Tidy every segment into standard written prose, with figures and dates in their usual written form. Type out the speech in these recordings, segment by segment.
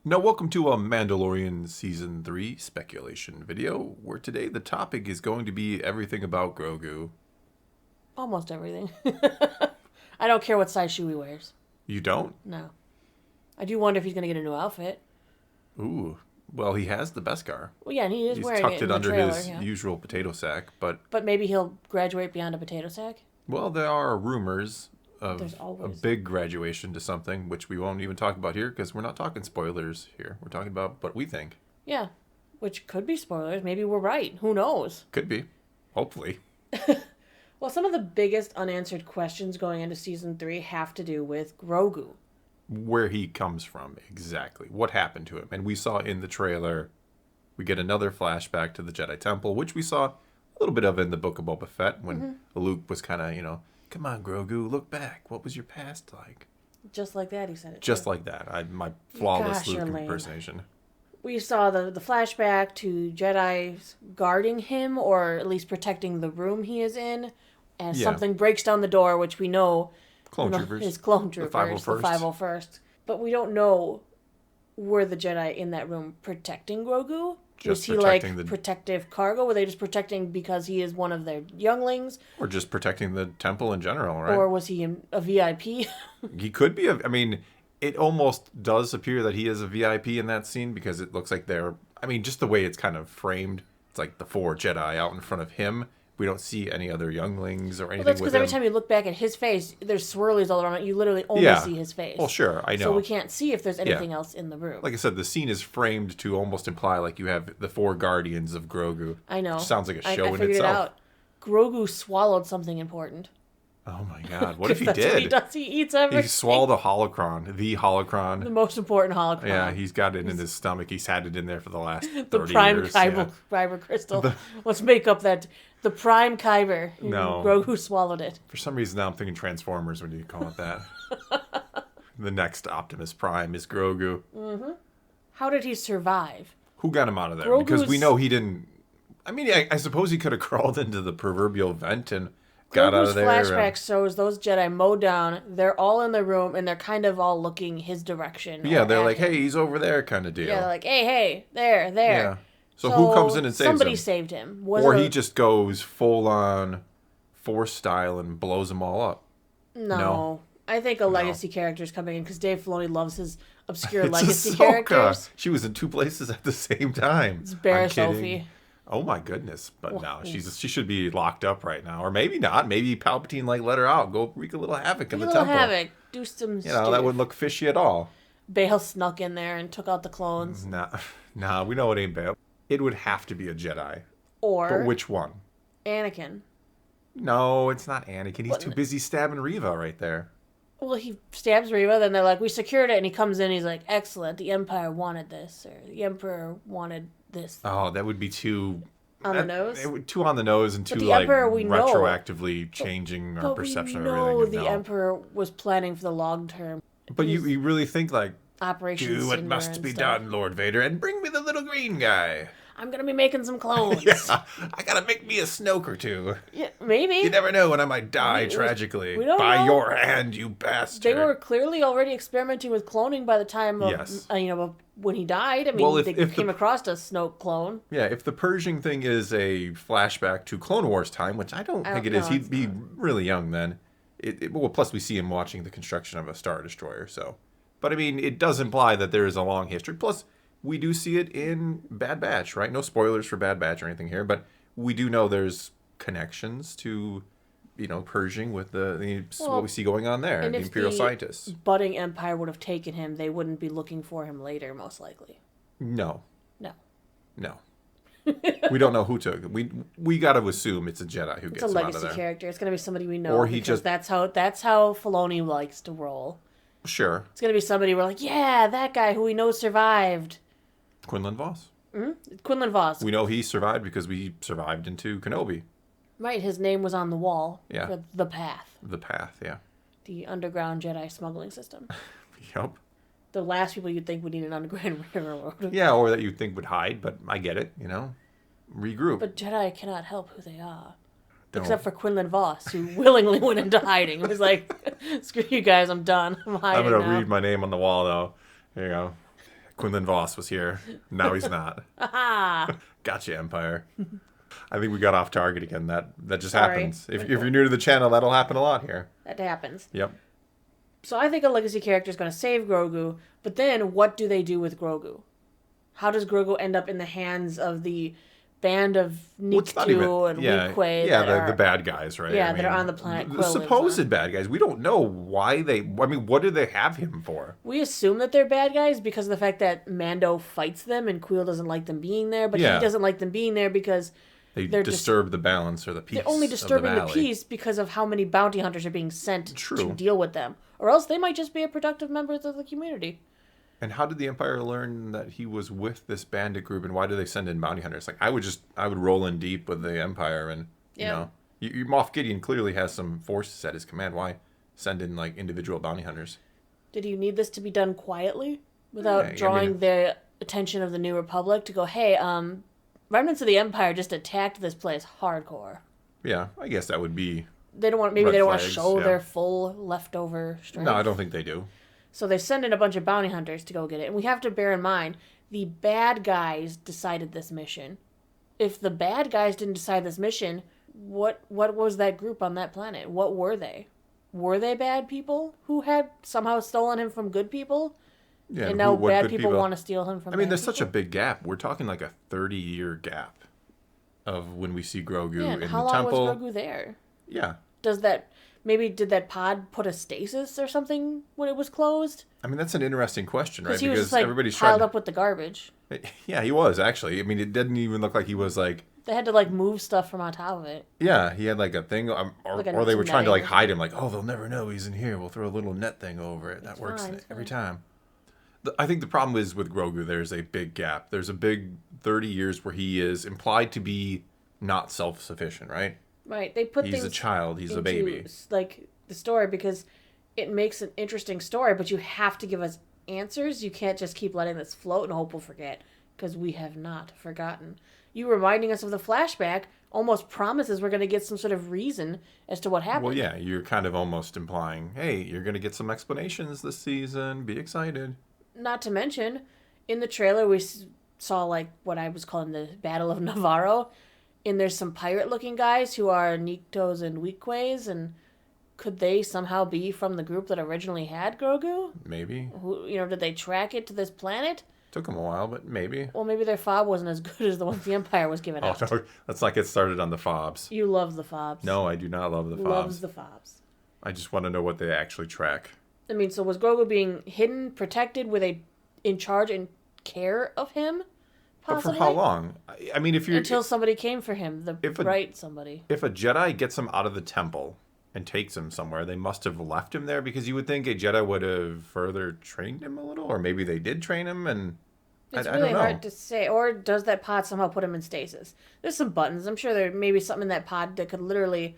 Now, welcome to a Mandalorian Season 3 speculation video, where today the topic is going to be everything about Grogu. Almost everything. I don't care what size shoe he wears. You don't? No. I do wonder if he's going to get a new outfit. Ooh. Well, he has the Beskar. Well, yeah, and he is He's wearing tucked it it in the under trailer, his yeah. usual potato sack, but... But maybe he'll graduate beyond a potato sack. Well, there are rumors There's of a always... big graduation to something, which we won't even talk about here, because we're not talking spoilers here. We're talking about what we think. Yeah, which could be spoilers. Maybe we're right. Who knows? Could be. Hopefully. Well, some of the biggest unanswered questions going into Season 3 have to do with Grogu. Where he comes from, exactly. What happened to him. And we saw in the trailer, we get another flashback to the Jedi Temple, which we saw a little bit of in the Book of Boba Fett, when Luke was kind of, come on, Grogu, look back. What was your past like? Just like that, he said it. Just like that. My flawless Gosh, Luke you're lame. impersonation. We saw the flashback to Jedi guarding him, or at least protecting the room he is in, and Yeah. something breaks down the door, which we know Clone Troopers. his clone troopers, the 501st. 501st. But we don't know, were the Jedi in that room protecting Grogu? Just Was he protecting like the- protective cargo? Were they just protecting because he is one of their younglings? Or just protecting the temple in general, right? Or was he a VIP? He could be. I mean, it almost does appear that he is a VIP in that scene, because it looks like they're... I mean, just the way it's kind of framed. It's like the 4 Jedi out in front of him. We don't see any other younglings or anything Well, that's with because him. every time you look back at his face, there's swirlies all around it. You literally only see his face. Well, sure, I know. So we can't see if there's anything else in the room. Like I said, the scene is framed to almost imply like you have the 4 guardians of Grogu. I know. Which sounds like a I show in figured itself. it out. Grogu swallowed something important. Oh my god, what if he That's did? what he does. He eats everything. He swallowed a holocron, the holocron. The most important holocron. Yeah, he's got it in his stomach. He's had it in there for the last 30 the prime years. kyber crystal. Let's make up that. The prime kyber. No. Grogu swallowed it. For some reason now I'm thinking Transformers when you call it that. The next Optimus Prime is Grogu. How did he survive? Who got him out of there? Because we Grogu's- know he didn't... I mean, I suppose he could have crawled into the proverbial vent and got out Grogu's of there. flashback shows those Jedi mow down. They're all in the room, and they're kind of all looking his direction. Yeah, or they're at like, him. hey, he's over there kind of deal. Yeah, they're like, hey, there. Yeah. So who comes in and saves somebody him? saved him. Was Or it he just goes full on Force style and blows them all up. No. I think a legacy character is coming in because Dave Filoni loves his obscure It's legacy Ahsoka. characters. She was in 2 places at the same time. It's Bear I'm kidding. Sophie. Oh my goodness! But no, she should be locked up right now, or maybe not. Maybe Palpatine let her out, go wreak a little havoc in the Little temple. Havoc. Do some That wouldn't look fishy at all. Bale snuck in there and took out the clones. Nah, we know it ain't Bail. It would have to be a Jedi. Or But which one? Anakin. No, it's not Anakin. He's too busy stabbing Reva right there. Well, he stabs Reva, then they're like, we secured it, and he comes in, he's like, excellent, the Empire wanted this, or the Emperor wanted this. Oh, that would be too... On the nose? Too on the nose and too, the Emperor, we know. retroactively changing our perception we of know everything. the Emperor was planning for the long term. But you really think, Operation do what Cinder must and be stuff. done, Lord Vader, and bring me the little green guy. I'm gonna be making some clones. I gotta make me a Snoke or two. Yeah, maybe. You never know when I might die tragically. we don't By know. your hand, you bastard. They were clearly already experimenting with cloning by the time of, Yes. when he died. I mean, Well, they came across a Snoke clone. Yeah, if the purging thing is a flashback to Clone Wars time, which I don't think it is, no, he'd be really young then. Well, plus we see him watching the construction of a Star Destroyer, so. But I mean, it does imply that there is a long history. Plus, we do see it in Bad Batch, right? No spoilers for Bad Batch or anything here, but we do know there's connections to, purging with what we see going on there, And the if Imperial the scientists. budding Empire would have taken him, they wouldn't be looking for him later, most likely. No. No. We don't know who took him. We got to assume it's a Jedi who It's gets a him out of legacy there. character. It's gonna be somebody we know. Or he because just- that's how Filoni likes to roll. Sure. It's gonna be somebody we're like, yeah, that guy who we know survived. Quinlan Voss. Quinlan Voss. We know he survived because we survived into Kenobi. Right, his name was on the wall Yeah. for the Path, The Path, yeah. the underground Jedi smuggling system. Yep. The last people you'd think would need an underground railroad. Yeah, or that you'd think would hide, but I get it, Regroup. But Jedi cannot help who they are. Don't. Except for Quinlan Voss, who willingly went into hiding. He was like, screw you guys, I'm done. I'm hiding I'm going to now. read my name on the wall, though. Here you go. Quinlan Voss was here. Now he's not. Aha! Gotcha, Empire. I think we got off target again. That just Sorry. happens. If you're new to the channel, that'll happen a lot here. That happens. Yep. So I think a legacy character is going to save Grogu, but then what do they do with Grogu? How does Grogu end up in the hands of the band of Nikto and Weequay? Yeah, the bad guys, right? Yeah, that are on the planet The Quill supposed bad guys. We don't know why they... I mean, what do they have him for? We assume that they're bad guys because of the fact that Mando fights them and Quill doesn't like them being there, but he doesn't like them being there because... They disturb the balance or the peace. They're only disturbing the the peace because of how many bounty hunters are being sent True. to deal with them. Or else they might just be a productive members of the community. And how did the Empire learn that he was with this bandit group, and why do they send in bounty hunters? Like, I would roll in deep with the Empire, and you know, Moff Gideon clearly has some forces at his command. Why send in like individual bounty hunters? Did you need this to be done quietly without drawing the attention of the New Republic to go, hey, remnants of the Empire just attacked this place hardcore? Yeah, I guess that would be. They don't want. Maybe they don't want to show their full leftover strength. No, I don't think they do. So they send in a bunch of bounty hunters to go get it. And we have to bear in mind, the bad guys decided this mission. If the bad guys didn't decide this mission, what was that group on that planet? What were they? Were they bad people who had somehow stolen him from good people? Yeah, and now bad people want to steal him from I mean, there's people? such a big gap. We're talking like a 30-year gap of when we see Grogu in the temple. How long was Grogu there? Yeah. Did that pod put a stasis or something when it was closed? I mean, that's an interesting question, right? He was just, like, everybody's piled up with the garbage. Yeah, he was, actually. I mean, it didn't even look like he was, like... They had to, like, move stuff from on top of it. Yeah, he had, like, a thing, or they were trying to, like, hide him. Like, oh, they'll never know he's in here. We'll throw a little net thing over it. That works every time. I think the problem is with Grogu, there's a big gap. There's a big 30 years where he is implied to be not self-sufficient, right? Right. They put He's a child. He's a baby. Like, the story, because it makes an interesting story, but you have to give us answers. You can't just keep letting this float and hope we'll forget, because we have not forgotten. You reminding us of the flashback almost promises we're going to get some sort of reason as to what happened. Well, yeah, you're kind of almost implying, hey, you're going to get some explanations this season. Be excited. Not to mention, in the trailer we saw, like, what I was calling the Battle of Navarro, and there's some pirate-looking guys who are Niktos and Weequays, and could they somehow be from the group that originally had Grogu? Maybe. Did they track it to this planet? Took them a while, but maybe. Well, maybe their fob wasn't as good as the ones the Empire was giving out. No, let's not get started on the fobs. You love the fobs. No, I do not love the fobs. Loves the fobs. I just want to know what they actually track. I mean, so was Grogu being hidden, protected, were they in charge and care of him? Possibly? But for how long? I mean, if you until somebody came for him, somebody. If a Jedi gets him out of the temple and takes him somewhere, they must have left him there, because you would think a Jedi would have further trained him a little, or maybe they did train him, and it's I really don't know. hard to say. Or does that pod somehow put him in stasis? There's some buttons. I'm sure there may be something in that pod that could literally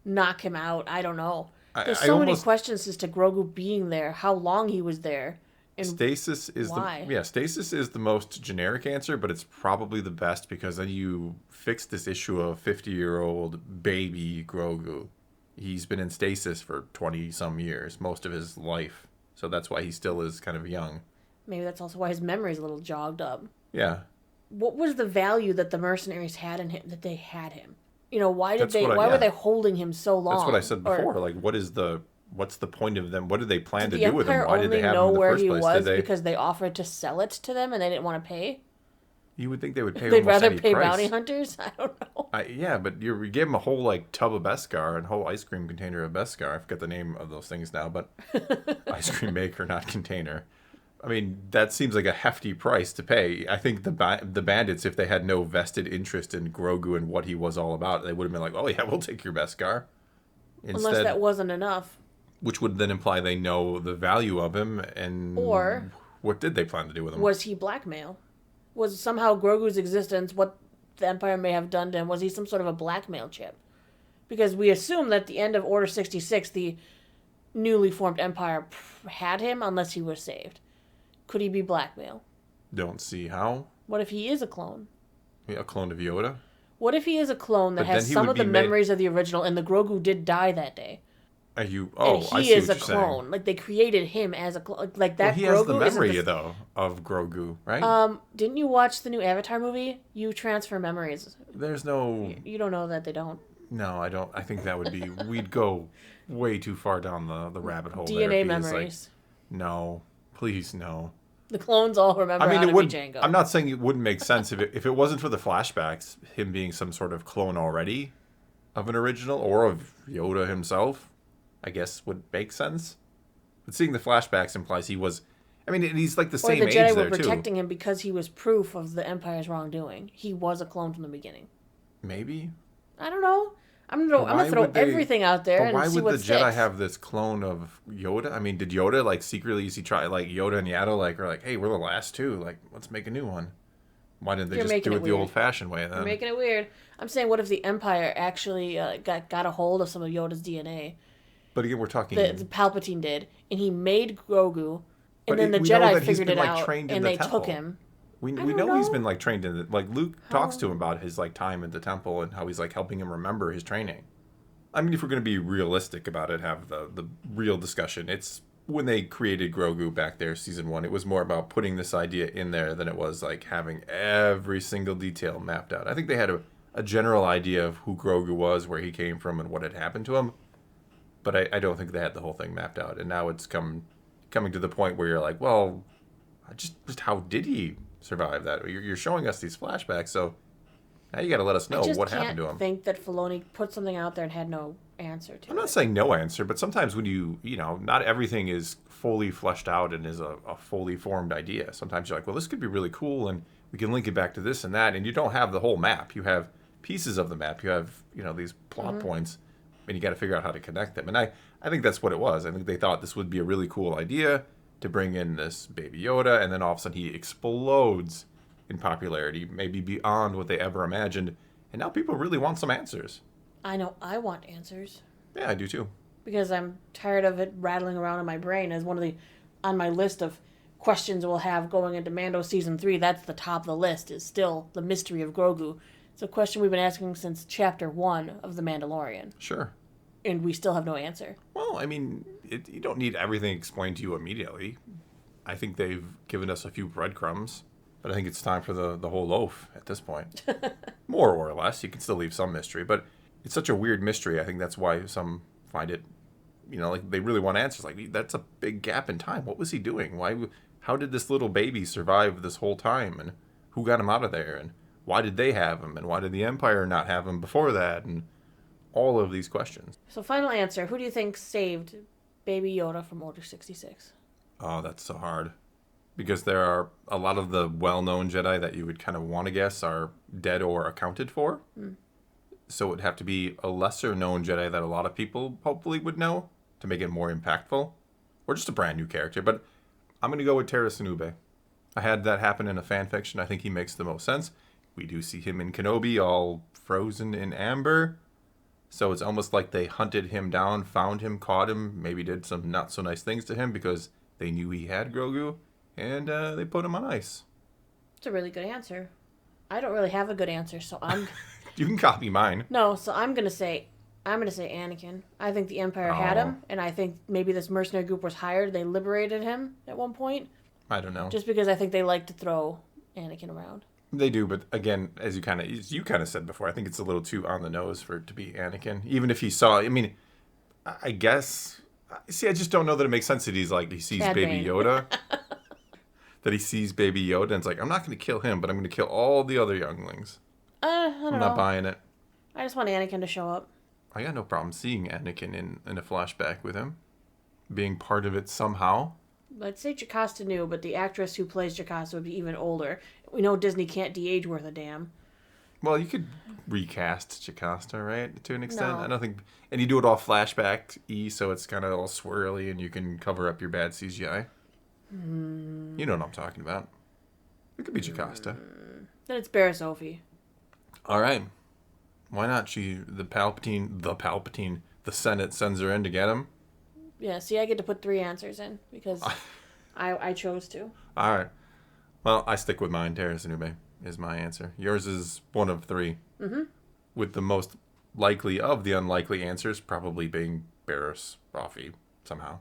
knock him out. I don't know. There's so many questions as to Grogu being there, how long he was there. And stasis is why? Stasis is the most generic answer, but it's probably the best, because then you fix this issue of 50-year-old baby Grogu. He's been in stasis for 20-some years, most of his life. So that's why he still is kind of young. Maybe that's also why his memory's a little jogged up. Yeah. What was the value that the mercenaries had in him, that they had him? Why were they holding him so long? That's what I said before. Like, what's the point of them? What did they plan to do with him? Why did they have him in the first place? Did the Empire only know where he was because they offered to sell it to them and they didn't want to pay? You would think they would pay They'd almost rather any pay price. bounty hunters? I don't know. Yeah, but you gave him a whole, like, tub of Beskar and a whole ice cream container of Beskar. I forget the name of those things now, but ice cream maker, not container. I mean, that seems like a hefty price to pay. I think the bandits, if they had no vested interest in Grogu and what he was all about, they would have been like, oh, yeah, we'll take your Beskar. Unless that wasn't enough. Which would then imply they know the value of him, and or what did they plan to do with him? Was he blackmail? Was somehow Grogu's existence, what the Empire may have done to him, was he some sort of a blackmail chip? Because we assume that at the end of Order 66, the newly formed Empire had him unless he was saved. Could he be blackmail? Don't see how. What if he is a clone? A clone of Yoda? What if he is a clone that has some of the memories of the original and the Grogu did die that day? Are you? And Oh, I he see is what a you're clone. saying. Like they created him as a clone. Like Well, that he Grogu has the memory isn't though of Grogu, right? Didn't you watch the new Avatar movie? You transfer memories. There's no. You don't know that they don't. No, I don't. I think that would be. We'd go way too far down the rabbit hole there if DNA he is like. memories. No, please no. The clones all remember I mean, how it to would. be Django. I'm not saying it wouldn't make sense if it wasn't for the flashbacks, him being some sort of clone already of an original or of Yoda himself. I guess would make sense. But seeing the flashbacks implies he was. I mean, and he's like the Or same the age Jedi there were too. protecting him because he was proof of the Empire's wrongdoing. He was a clone from the beginning. Maybe. I don't know. I'm gonna throw everything out there But and why see would what the sticks. Jedi have this clone of Yoda? I mean, did Yoda like secretly? Is he try like Yoda and Yaddle like are like, hey, we're the last two. Like, let's make a new one. Why didn't they You're just making do it it the weird. old-fashioned way then? You're making it weird. I'm saying, what if the Empire actually got a hold of some of Yoda's DNA? But again, we're talking. The Palpatine did, and he made Grogu, But and then the we know Jedi that he's figured been, it like, out, trained in and the they temple. took him. We don't know he's know. been like trained in it. Like Luke talks to him about his like time at the temple and how he's like helping him remember his training. I mean, if we're going to be realistic about it, have the real discussion. It's when they created Grogu back there, season 1. It was more about putting this idea in there than it was like having every single detail mapped out. I think they had a general idea of who Grogu was, where he came from, and what had happened to him. But I don't think they had the whole thing mapped out. And now it's coming to the point where you're like, well, just how did he survive that? You're showing us these flashbacks, so now you got to let us know what happened to him. I just can't think that Filoni put something out there and had no answer to it. I'm not saying no answer, but sometimes when you know, not everything is fully fleshed out and is a fully formed idea. Sometimes you're like, well, this could be really cool, and we can link it back to this and that, and you don't have the whole map. You have pieces of the map. You have, these plot points, and you got to figure out how to connect them. And I think that's what it was. I think they thought this would be a really cool idea to bring in this Baby Yoda, and then all of a sudden he explodes in popularity, maybe beyond what they ever imagined. And now people really want some answers. I know I want answers. Yeah, I do too. Because I'm tired of it rattling around in my brain as on my list of questions we'll have going into Mando Season 3. That's the top of the list, is still the mystery of Grogu. It's a question we've been asking since Chapter 1 of The Mandalorian. Sure. And we still have no answer. Well, I mean, you don't need everything explained to you immediately. I think they've given us a few breadcrumbs, but I think it's time for the whole loaf at this point. More or less. You can still leave some mystery, but it's such a weird mystery. I think that's why some find it, like they really want answers. Like, that's a big gap in time. What was he doing? How did this little baby survive this whole time? And who got him out of there? And why did they have him? And why did the Empire not have him before that? And all of these questions. So final answer, who do you think saved Baby Yoda from Order 66? Oh, that's so hard. Because there are a lot of the well-known Jedi that you would kind of want to guess are dead or accounted for. So it would have to be a lesser-known Jedi that a lot of people hopefully would know to make it more impactful. Or just a brand new character. But I'm going to go with Terrace Ube. I had that happen in a fan fiction. I think he makes the most sense. We do see him in Kenobi all frozen in amber. So it's almost like they hunted him down, found him, caught him, maybe did some not so nice things to him because they knew he had Grogu, and they put him on ice. It's a really good answer. I don't really have a good answer, so I'm... You can copy mine. No, so I'm gonna say Anakin. I think the Empire had him, and I think maybe this mercenary group was hired. They liberated him at one point. I don't know. Just because I think they like to throw Anakin around. They do, but again, as you kind of said before, I think it's a little too on the nose for it to be Anakin. Even if he saw, I mean, I guess. See, I just don't know that it makes sense that he sees Cad Baby Bane. Yoda. That he sees Baby Yoda and it's like, I'm not going to kill him, but I'm going to kill all the other younglings. I don't know. I'm not buying it. I just want Anakin to show up. I got no problem seeing Anakin in a flashback with him. Being part of it somehow. I'd say Jocasta knew, but the actress who plays Jocasta would be even older. We know Disney can't de-age worth a damn. Well, you could recast Jocasta, right? To an extent. No. I don't think... And you do it all flashback-y, so it's kind of all swirly, and you can cover up your bad CGI. You know what I'm talking about. It could be Jocasta. Then it's Barriss Offee. All right. Why not? The Senate sends her in to get him. Yeah, see, I get to put 3 answers in because I chose to. All right. Well, I stick with mine. Terrace Ube is my answer. Yours is one of 3. Mm-hmm. With the most likely of the unlikely answers probably being Barriss Offee somehow.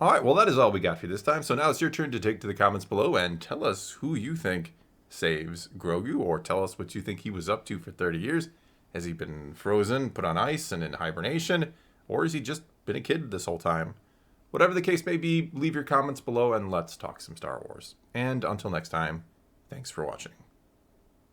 All right, well, that is all we got for you this time. So now it's your turn to take to the comments below and tell us who you think saves Grogu, or tell us what you think he was up to for 30 years. Has he been frozen, put on ice, and in hibernation? Or has he just been a kid this whole time? Whatever the case may be, leave your comments below and let's talk some Star Wars. And until next time, thanks for watching.